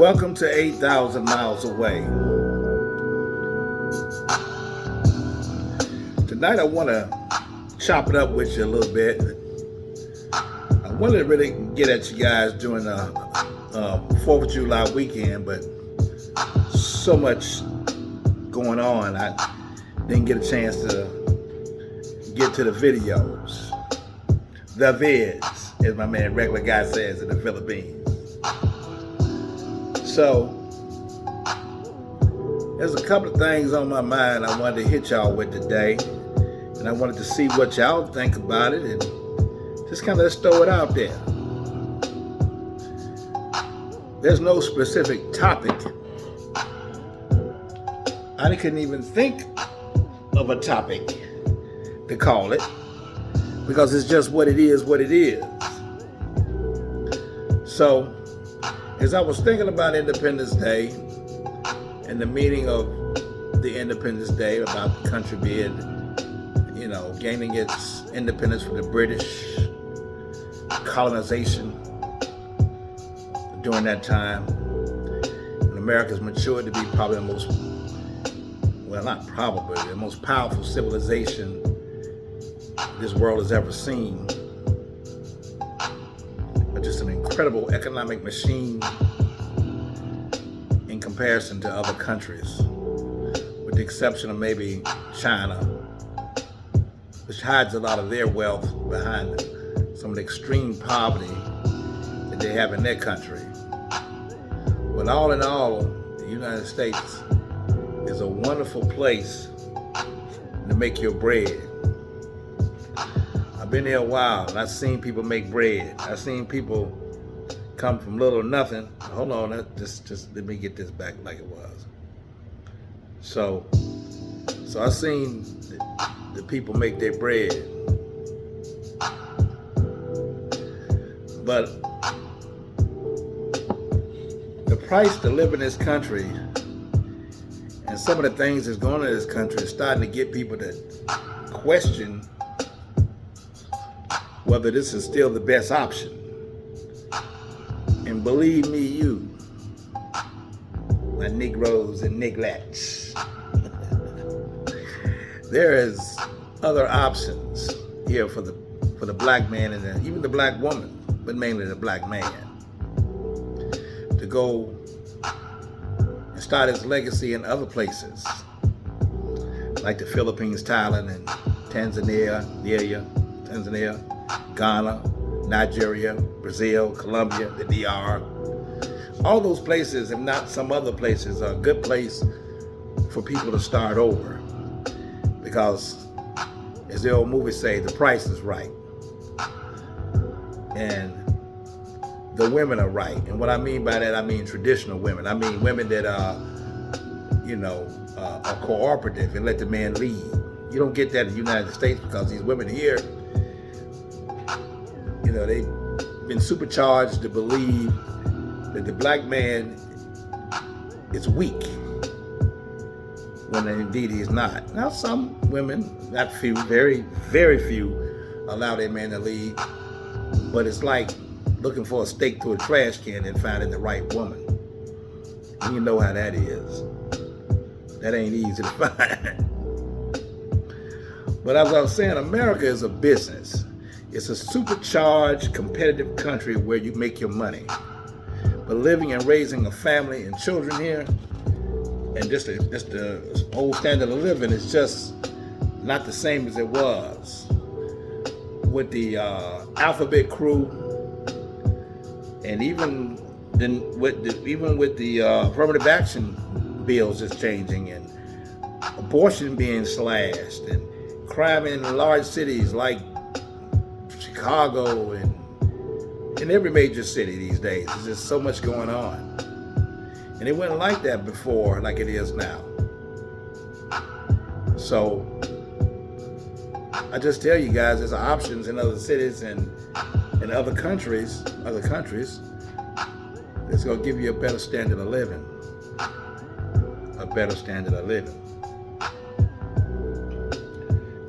Welcome to 8,000 Miles Away. Tonight I want to chop it up with you a little bit. I wanted to really get at you guys during the 4th of July weekend, but so much going on, I didn't get a chance to get to the videos. The vids, as my man Regular Guy says in the Philippines. So, there's a couple of things on my mind I wanted to hit y'all with today. And I wanted to see what y'all think about it and just kind of let's throw it out there. There's no specific topic. I couldn't even think of a topic to call it because it's just what it is, what it is. So, as I was thinking about Independence Day and the meaning of the Independence Day, about the country being, gaining its independence from the British colonization during that time, and America's matured to be probably the most, not probably, the most powerful civilization this world has ever seen. Just an incredible economic machine in comparison to other countries, with the exception of maybe China, which hides a lot of their wealth behind some of the extreme poverty that they have in their country. But all in all, the United States is a wonderful place to make your bread. I've been here a while and I've seen people make bread. I've seen people come from little or nothing. Hold on, just let me get this back like it was. So I've seen the people make their bread. But the price to live in this country and some of the things that's going on in this country is starting to get people to question whether this is still the best option. And believe me, you, my Negroes and Neglets, there is other options here for the black man and even the black woman, but mainly the black man, to go and start his legacy in other places, like the Philippines, Thailand, and Tanzania, Ghana, Nigeria, Brazil, Colombia, the DR. All those places, if not some other places, are a good place for people to start over. Because, as the old movies say, the price is right. And the women are right. And what I mean by that, I mean traditional women. I mean women that are cooperative and let the man lead. You don't get that in the United States because these women here, they've been supercharged to believe that the black man is weak, when indeed he is not. Now, some women, not few, very, very few, allow their man to lead, but it's like looking for a steak through a trash can and finding the right woman. And you know how that is. That ain't easy to find. But as I was saying, America is a business. It's a supercharged, competitive country where you make your money. But living and raising a family and children here, and just the old standard of living is just not the same as it was. With the alphabet crew, and even with the affirmative action bills just changing, and abortion being slashed, and crime in large cities like Chicago and in every major city these days. There's just so much going on. And it wasn't like that before like it is now. So I just tell you guys, there's options in other cities and in other countries that's going to give you a better standard of living. A better standard of living.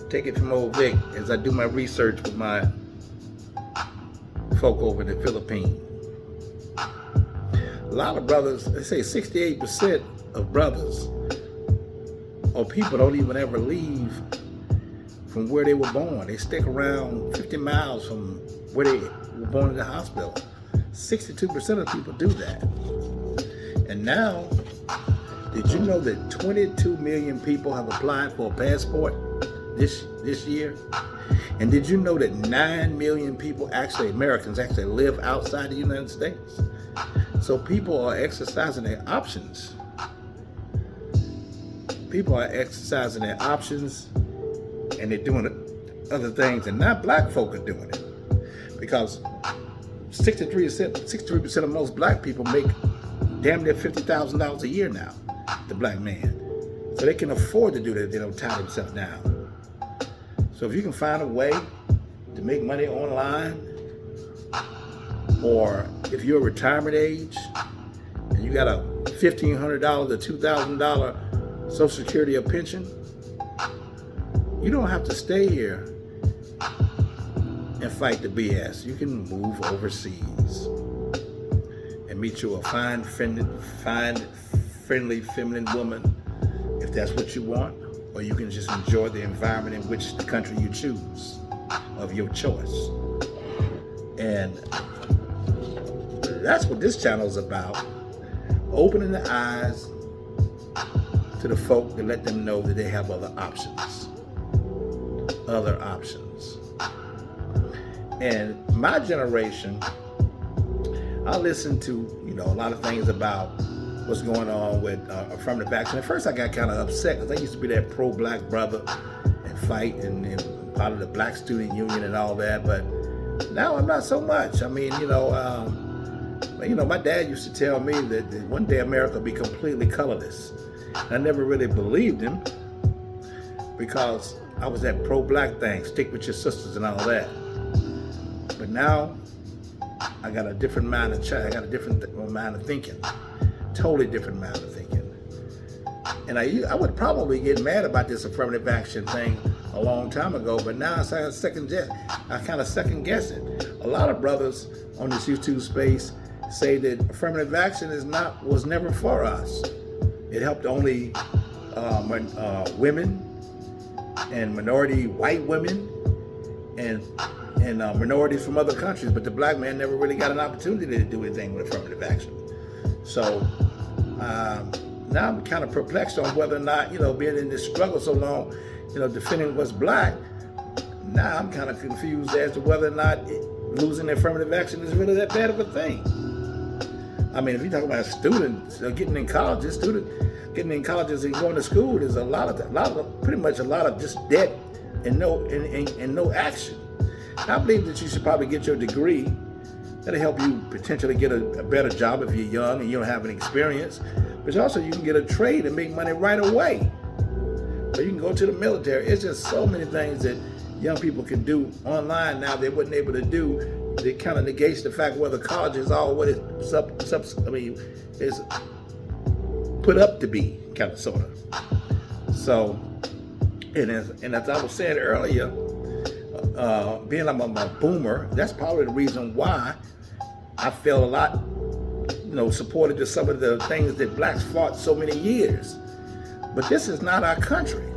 Take it from old Vic as I do my research with my folk over in the Philippines. lot of brothers, they say 68% of brothers or people don't even ever leave from where they were born. They stick around 50 miles from where they were born in the hospital. 62% of people do that. And now, did you know that 22 million people have applied for a passport this year? And did you know that 9 million people, Americans, live outside the United States? So people are exercising their options. People are exercising their options, and they're doing other things, and not black folk are doing it. Because 63% of most black people make damn near $50,000 a year now, the black man. So they can afford to do that. They don't tie themselves down. So if you can find a way to make money online, or if you're retirement age and you got a $1,500 to $2,000 Social Security or pension, you don't have to stay here and fight the BS. You can move overseas and meet you a fine, friendly, feminine woman, if that's what you want, or you can just enjoy the environment in which the country you choose, of your choice. And that's what this channel is about, opening the eyes to the folk to let them know that they have other options. Other options. And my generation, I listen to, a lot of things about what's going on with affirmative action. At first I got kind of upset because I used to be that pro-black brother and fight and part of the Black Student Union and all that, but now I'm not so much. I mean, my dad used to tell me that one day America will be completely colorless. I never really believed him because I was that pro-black thing, stick with your sisters and all that. But now I got a different mind of mind of thinking, totally different mind of thinking. And I would probably get mad about this affirmative action thing a long time ago, but now I kind of second guess it. A lot of brothers on this YouTube space say that affirmative action was never for us. It helped only women and minority white women and minorities from other countries, but the black man never really got an opportunity to do anything with affirmative action. So now I'm kind of perplexed on whether or not, being in this struggle so long, defending what's black, now I'm kind of confused as to whether or not losing affirmative action is really that bad of a thing. I mean, if you talk about students getting in colleges and going to school, there's pretty much a lot of just debt and no action. I believe that you should probably get your degree. That'll help you potentially get a better job if you're young and you don't have any experience. But also you can get a trade and make money right away. Or you can go to the military. It's just so many things that young people can do online now they wasn't able to do. It kind of negates the fact whether college is all what it's is put up to be, kind of, sort of. So, and as I was saying earlier, being I'm a boomer, that's probably the reason why I feel a lot, supported to some of the things that blacks fought so many years. But this is not our country.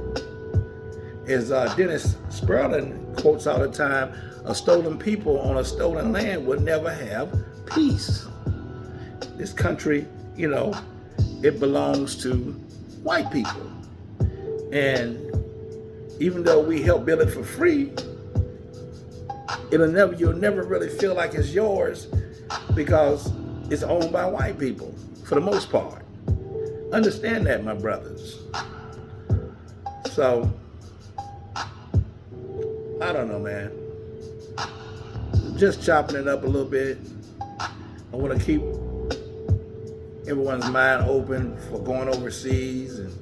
As Dennis Sperling quotes all the time, a stolen people on a stolen land will never have peace. This country, it belongs to white people. And even though we help build it for free, you'll never really feel like it's yours because it's owned by white people for the most part. Understand that, my brothers. So, I don't know, man. Just chopping it up a little bit. I want to keep everyone's mind open for going overseas and,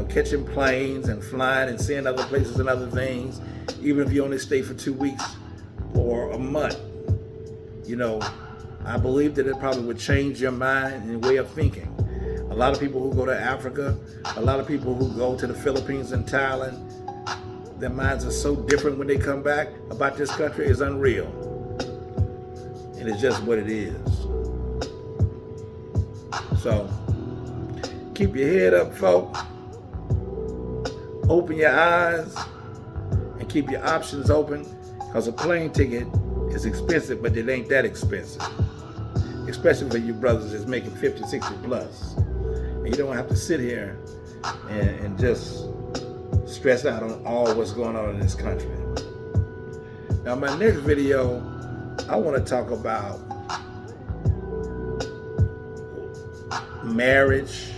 catching planes and flying and seeing other places and other things, even if you only stay for 2 weeks or a month. I believe that it probably would change your mind and way of thinking. A lot of people who go to Africa, a lot of people who go to the Philippines and Thailand, their minds are so different when they come back about this country. It's unreal. And it's just what it is. So keep your head up, folk. Open your eyes and keep your options open, because a plane ticket is expensive, but it ain't that expensive. Especially for you brothers that's making 50, 60 plus. And you don't have to sit here and just stress out on all what's going on in this country. Now, my next video, I want to talk about marriage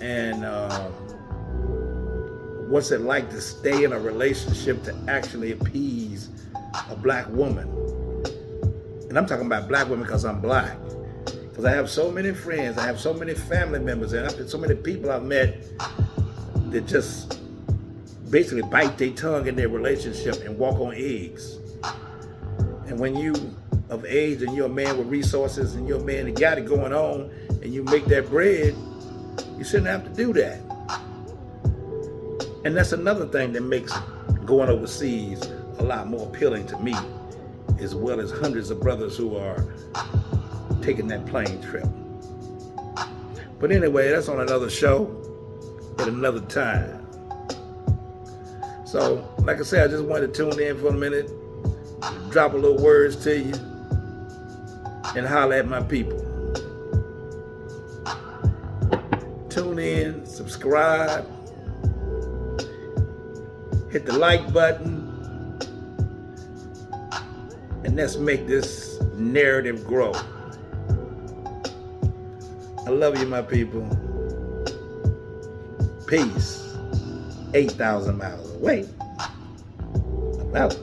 and what's it like to stay in a relationship to actually appease a black woman. And I'm talking about black women because I'm black. Because I have so many friends, I have so many family members, and I've so many people I've met that just basically bite their tongue in their relationship and walk on eggs. And when you of age and you're a man with resources and you're a man that got it going on and you make that bread, you shouldn't have to do that. And that's another thing that makes going overseas a lot more appealing to me, as well as hundreds of brothers who are taking that plane trip. But anyway, that's on another show at another time. So, like I said, I just wanted to tune in for a minute, drop a little words to you, and holler at my people. Tune in, subscribe, hit the like button, and let's make this narrative grow. I love you, my people. Peace. 8,000 miles away. I'm out.